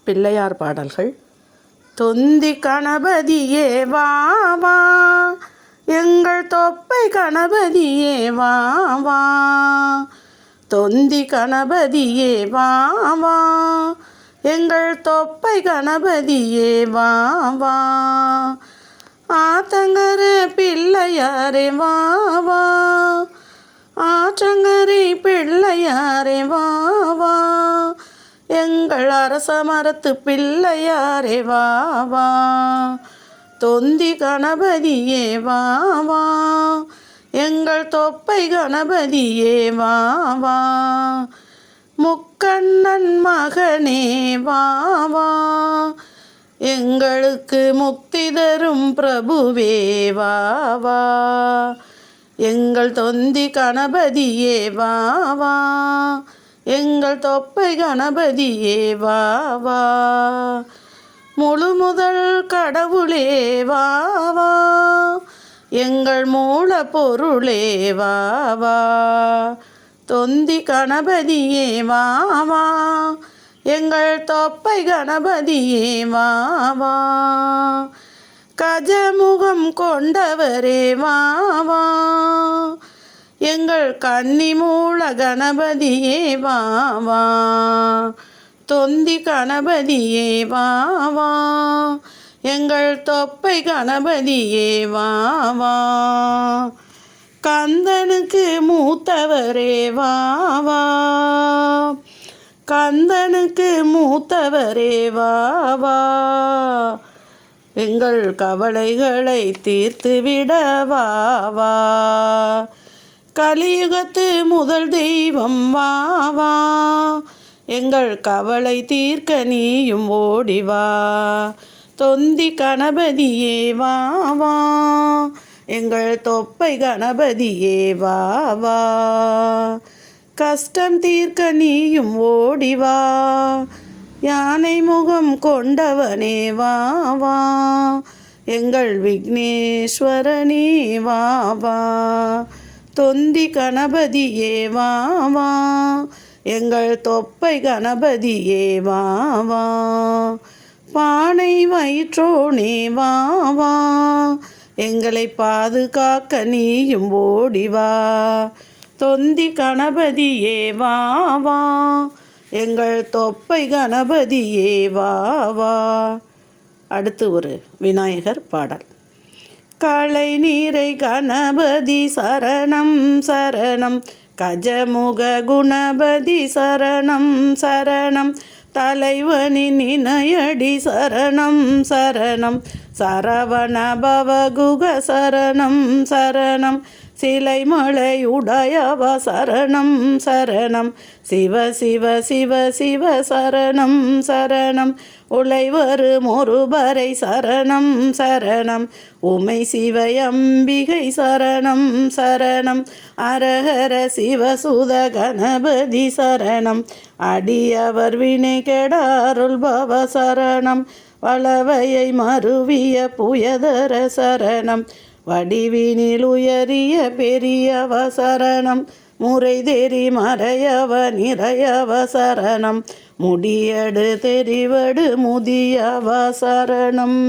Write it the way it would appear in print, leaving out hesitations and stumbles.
பிள்ளையார் பாடல்கள். தொந்தி கணபதியே வா வா, எங்கள் தொப்பை கணபதியே வா வா. தொந்தி கணபதியே வா வா, எங்கள் தொப்பை கணபதியே வா வா. ஆத்தங்கர பிள்ளையாரே வா வா, ஆற்றங்கரை பிள்ளையாரே வா வா. எங்கள் அரச மரத்து பிள்ளையாரே வா வா. தொந்தி கணபதியே வா வா, எங்கள் தொப்பை கணபதியே வா வா. முக்கண்ணன் மகனே வா வா, எங்களுக்கு முக்தி தரும் பிரபுவே வா வா. எங்கள் தொந்தி கணபதியே வா வா, எங்கள் தொப்பை கணபதியே வா வா. முழு முதல் கடவுளே வா வா, எங்கள் மூல பொருளே வா வா. தொந்தி கணபதியே வா வா, எங்கள் தொப்பை கணபதியே வா வா. கஜமுகம் கொண்டவரே வா வா, எங்கள் கன்னி மூல கணபதியே வா வா. தொந்தி கணபதியே வா வா, எங்கள் தொப்பை கணபதியே வா வா. கந்தனுக்கு மூத்தவரே வா வா, கந்தனுக்கு மூத்தவரே வா வா. எங்கள் கவலைகளை தீர்த்து விட வா வா. கலியுகத்து முதல் தெய்வம் வா வா, எங்கள் கவலை தீர்க்க நீயும் ஓடி வா. தொந்தி கணபதியே வா வா, எங்கள் தொப்பை கணபதியே வா வா. கஷ்டம் தீர்க்க நீயும் ஓடி வா, யானை முகம் கொண்டவனே வா வா. எங்கள் விக்னேஸ்வரனே வா வா. தொந்தி கணபதியே வா வா, எங்கள் தொப்பை கணபதியே வா வா. பானை வயிற்றோனே வா வா, எங்களை பாதுகாக்க நீயும் ஓடி வா. தொந்தி கணபதியே வா வா, எங்கள் தொப்பை கணபதியே வா வா. அடுத்து ஒரு விநாயகர் பாடல். களை நீரை கணபதி சரணம் சரணம், கஜமுக குணபதி சரணம் சரணம். தலைவனின் இணையடி சரணம் சரணம், சரவண பவகுக சரணம் சரணம். சிலை மலை உடையவ சரணம் சரணம், சிவ சிவ சிவ சிவ சரணம் சரணம். உழைவரு மொருபரை சரணம் சரணம், உமை சிவயம்பிகை சரணம் சரணம். அரஹர சிவசுத கணபதி சரணம், அடியவர் வினை கெடாருள் பவ சரணம். வளவையை மருவிய புயதர சரணம், வடிவினில் உயரிய பெரியவ சரணம். முறை தெரி மறையவ நிறையவ சரணம், முடியடு தெரிவடு முதியவ சரணம்.